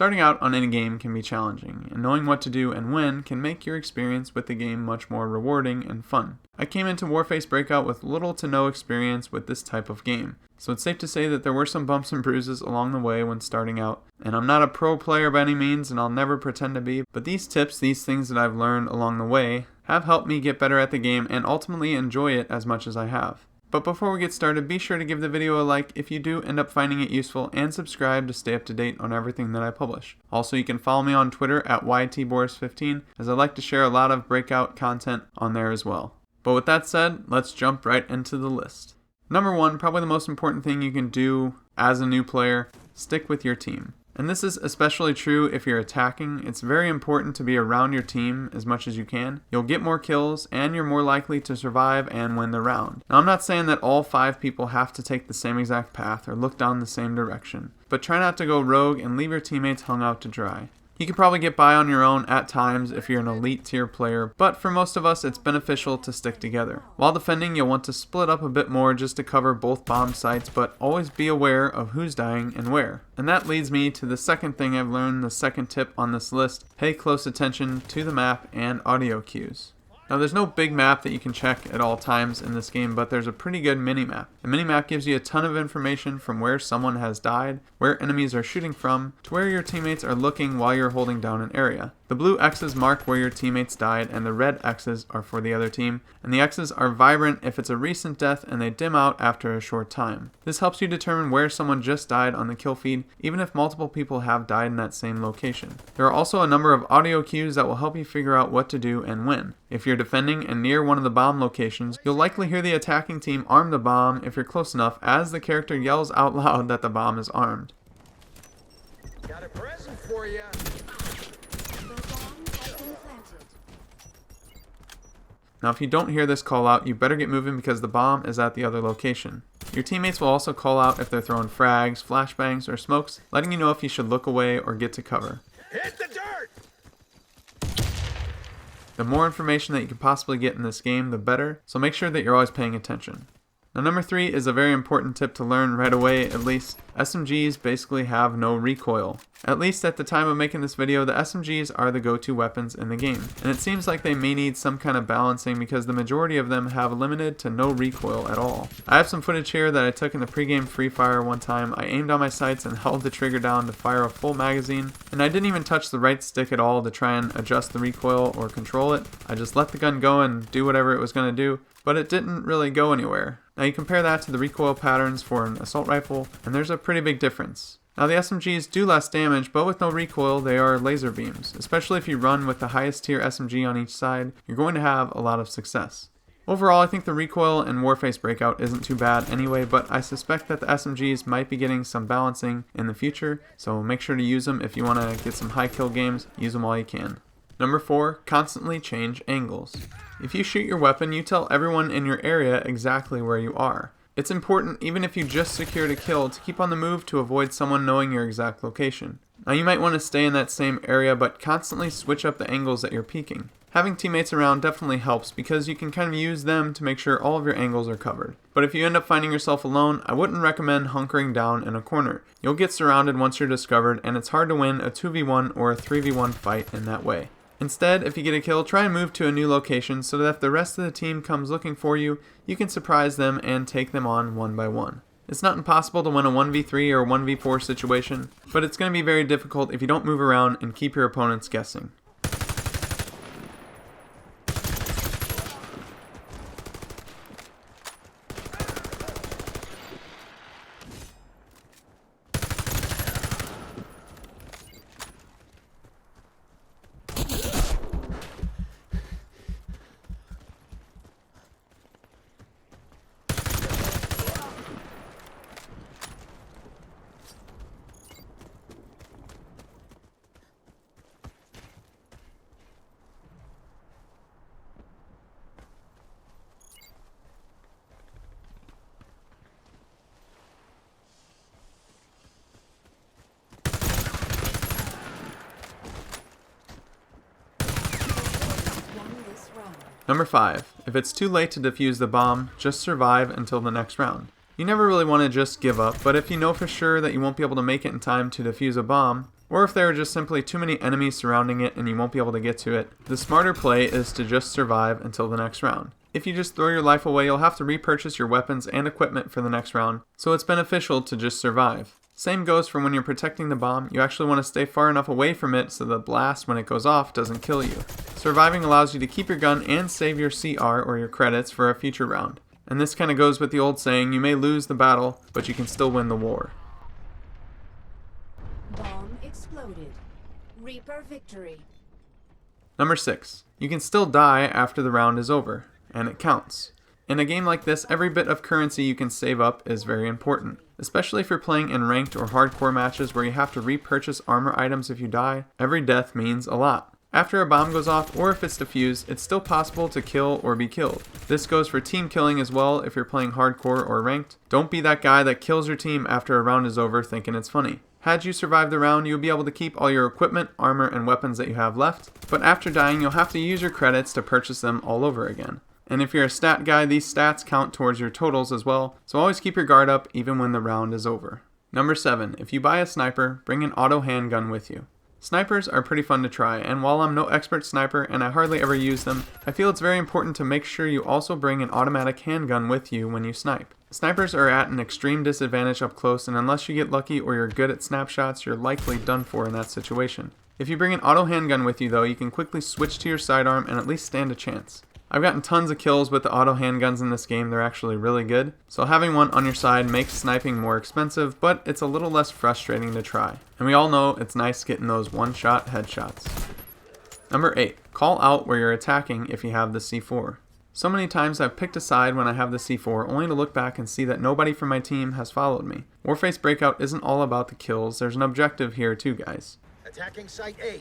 Starting out on any game can be challenging, and knowing what to do and when can make your experience with the game much more rewarding and fun. I came into Warface Breakout with little to no experience with this type of game, so it's safe to say that there were some bumps and bruises along the way when starting out, and I'm not a pro player by any means and I'll never pretend to be, but these tips, these things that I've learned along the way, have helped me get better at the game and ultimately enjoy it as much as I have. But before we get started, be sure to give the video a like if you do end up finding it useful, and subscribe to stay up to date on everything that I publish. Also, you can follow me on Twitter at YTBoris15, as I like to share a lot of Breakout content on there as well. But with that said, let's jump right into the list. Number 1, probably the most important thing you can do as a new player, stick with your team. And this is especially true if you're attacking. It's very important to be around your team as much as you can. You'll get more kills and you're more likely to survive and win the round. Now, I'm not saying that all 5 people have to take the same exact path or look down the same direction, but try not to go rogue and leave your teammates hung out to dry. You can probably get by on your own at times if you're an elite tier player, but for most of us it's beneficial to stick together. While defending, you'll want to split up a bit more just to cover both bomb sites, but always be aware of who's dying and where. And that leads me to the second thing I've learned, the second tip on this list: pay close attention to the map and audio cues. Now, there's no big map that you can check at all times in this game, but there's a pretty good mini-map. The mini-map gives you a ton of information from where someone has died, where enemies are shooting from, to where your teammates are looking while you're holding down an area. The blue X's mark where your teammates died, and the red X's are for the other team, and the X's are vibrant if it's a recent death, and they dim out after a short time. This helps you determine where someone just died on the kill feed, even if multiple people have died in that same location. There are also a number of audio cues that will help you figure out what to do and when. If you're defending and near one of the bomb locations, you'll likely hear the attacking team arm the bomb if you're close enough, as the character yells out loud that the bomb is armed. Got a present for you. Now, if you don't hear this call out, you better get moving because the bomb is at the other location. Your teammates will also call out if they're throwing frags, flashbangs, or smokes, letting you know if you should look away or get to cover. Hit the dirt! The more information that you can possibly get in this game, the better, so make sure that you're always paying attention. Now, number 3 is a very important tip to learn right away, at least. SMGs basically have no recoil. At least at the time of making this video, the SMGs are the go-to weapons in the game, and it seems like they may need some kind of balancing because the majority of them have limited to no recoil at all. I have some footage here that I took in the pregame Free Fire one time. I aimed on my sights and held the trigger down to fire a full magazine, and I didn't even touch the right stick at all to try and adjust the recoil or control it. I just let the gun go and do whatever it was going to do, but it didn't really go anywhere. Now, you compare that to the recoil patterns for an assault rifle, and there's a pretty big difference. Now, the SMGs do less damage, but with no recoil, they are laser beams. Especially if you run with the highest tier SMG on each side, you're going to have a lot of success. Overall, I think the recoil in Warface Breakout isn't too bad anyway, but I suspect that the SMGs might be getting some balancing in the future, so make sure to use them if you want to get some high kill games. Use them while you can. Number 4, constantly change angles. If you shoot your weapon, you tell everyone in your area exactly where you are. It's important, even if you just secured a kill, to keep on the move to avoid someone knowing your exact location. Now, you might want to stay in that same area, but constantly switch up the angles that you're peeking. Having teammates around definitely helps because you can kind of use them to make sure all of your angles are covered. But if you end up finding yourself alone, I wouldn't recommend hunkering down in a corner. You'll get surrounded once you're discovered, and it's hard to win a 2v1 or a 3v1 fight in that way. Instead, if you get a kill, try and move to a new location so that if the rest of the team comes looking for you, you can surprise them and take them on one by one. It's not impossible to win a 1v3 or 1v4 situation, but it's going to be very difficult if you don't move around and keep your opponents guessing. Number 5. If it's too late to defuse the bomb, just survive until the next round. You never really want to just give up, but if you know for sure that you won't be able to make it in time to defuse a bomb, or if there are just simply too many enemies surrounding it and you won't be able to get to it, the smarter play is to just survive until the next round. If you just throw your life away, you'll have to repurchase your weapons and equipment for the next round, so it's beneficial to just survive. Same goes for when you're protecting the bomb. You actually want to stay far enough away from it so the blast when it goes off doesn't kill you. Surviving allows you to keep your gun and save your CR or your credits for a future round. And this kind of goes with the old saying, you may lose the battle, but you can still win the war. Bomb exploded. Reaper victory. Number 6. You can still die after the round is over, and it counts. In a game like this, every bit of currency you can save up is very important, especially if you're playing in ranked or hardcore matches where you have to repurchase armor items if you die. Every death means a lot. After a bomb goes off, or if it's defused, it's still possible to kill or be killed. This goes for team killing as well if you're playing hardcore or ranked. Don't be that guy that kills your team after a round is over thinking it's funny. Had you survived the round, you'll be able to keep all your equipment, armor, and weapons that you have left, but after dying, you'll have to use your credits to purchase them all over again. And if you're a stat guy, these stats count towards your totals as well, so always keep your guard up even when the round is over. Number 7. If you buy a sniper, bring an auto handgun with you. Snipers are pretty fun to try, and while I'm no expert sniper and I hardly ever use them, I feel it's very important to make sure you also bring an automatic handgun with you when you snipe. Snipers are at an extreme disadvantage up close, and unless you get lucky or you're good at snapshots, you're likely done for in that situation. If you bring an auto handgun with you though, you can quickly switch to your sidearm and at least stand a chance. I've gotten tons of kills with the auto handguns in this game. They're actually really good, so having one on your side makes sniping more expensive, but it's a little less frustrating to try. And we all know it's nice getting those one-shot headshots. Number 8. Call out where you're attacking if you have the C4. So many times I've picked a side when I have the C4 only to look back and see that nobody from my team has followed me. Warface Breakout isn't all about the kills, there's an objective here too, guys. Attacking Site A.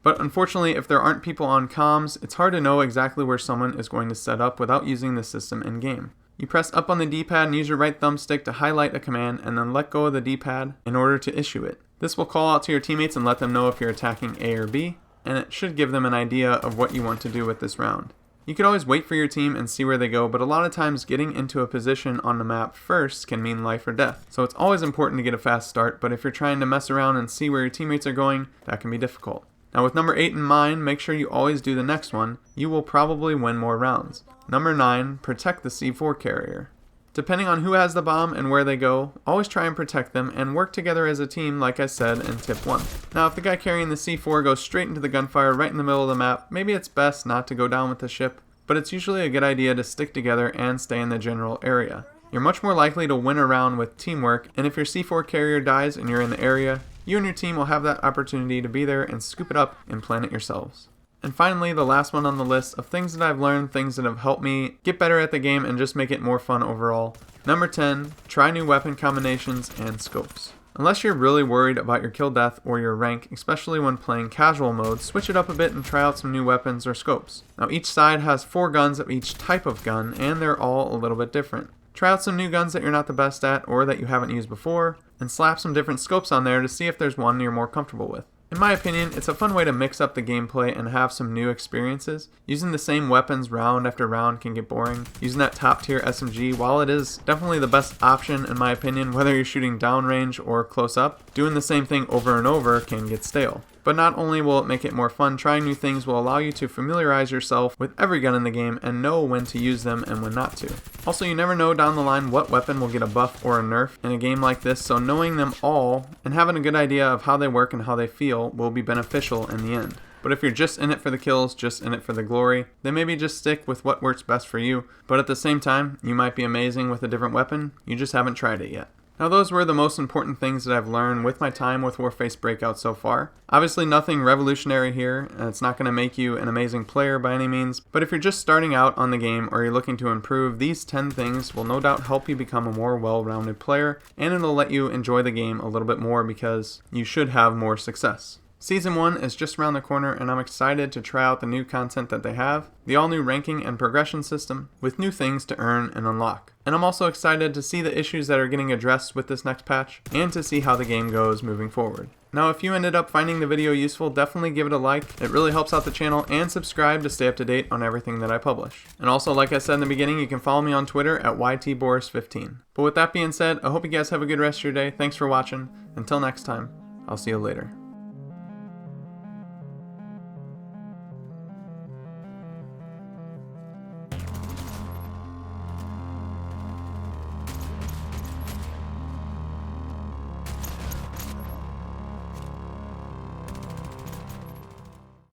But unfortunately, if there aren't people on comms, it's hard to know exactly where someone is going to set up without using the system in-game. You press up on the D-pad and use your right thumbstick to highlight a command and then let go of the D-pad in order to issue it. This will call out to your teammates and let them know if you're attacking A or B, and it should give them an idea of what you want to do with this round. You could always wait for your team and see where they go, but a lot of times getting into a position on the map first can mean life or death. So it's always important to get a fast start, but if you're trying to mess around and see where your teammates are going, that can be difficult. Now with number 8 in mind, make sure you always do the next one. You will probably win more rounds. Number 9, protect the C4 carrier. Depending on who has the bomb and where they go, always try and protect them and work together as a team like I said in tip 1. Now if the guy carrying the C4 goes straight into the gunfire right in the middle of the map, maybe it's best not to go down with the ship, but it's usually a good idea to stick together and stay in the general area. You're much more likely to win a round with teamwork, and if your C4 carrier dies and you're in the area, you and your team will have that opportunity to be there and scoop it up and plant it yourselves. And finally, the last one on the list of things that I've learned, things that have helped me get better at the game and just make it more fun overall. Number 10, try new weapon combinations and scopes. Unless you're really worried about your kill death or your rank, especially when playing casual mode, switch it up a bit and try out some new weapons or scopes. Now each side has 4 guns of each type of gun, and they're all a little bit different. Try out some new guns that you're not the best at or that you haven't used before, and slap some different scopes on there to see if there's one you're more comfortable with. In my opinion, it's a fun way to mix up the gameplay and have some new experiences. Using the same weapons round after round can get boring. Using that top tier SMG, while it is definitely the best option in my opinion, whether you're shooting downrange or close up, doing the same thing over and over can get stale. But not only will it make it more fun, trying new things will allow you to familiarize yourself with every gun in the game and know when to use them and when not to. Also, you never know down the line what weapon will get a buff or a nerf in a game like this, so knowing them all and having a good idea of how they work and how they feel will be beneficial in the end. But if you're just in it for the kills, just in it for the glory, then maybe just stick with what works best for you. But at the same time, you might be amazing with a different weapon, you just haven't tried it yet. Now those were the most important things that I've learned with my time with Warface Breakout so far. Obviously nothing revolutionary here, and it's not going to make you an amazing player by any means, but if you're just starting out on the game or you're looking to improve, these 10 things will no doubt help you become a more well-rounded player, and it'll let you enjoy the game a little bit more because you should have more success. Season 1 is just around the corner, and I'm excited to try out the new content that they have, the all-new ranking and progression system, with new things to earn and unlock. And I'm also excited to see the issues that are getting addressed with this next patch, and to see how the game goes moving forward. Now if you ended up finding the video useful, definitely give it a like, it really helps out the channel, and subscribe to stay up to date on everything that I publish. And also, like I said in the beginning, you can follow me on Twitter at YTBoris15. But with that being said, I hope you guys have a good rest of your day, thanks for watching, until next time, I'll see you later.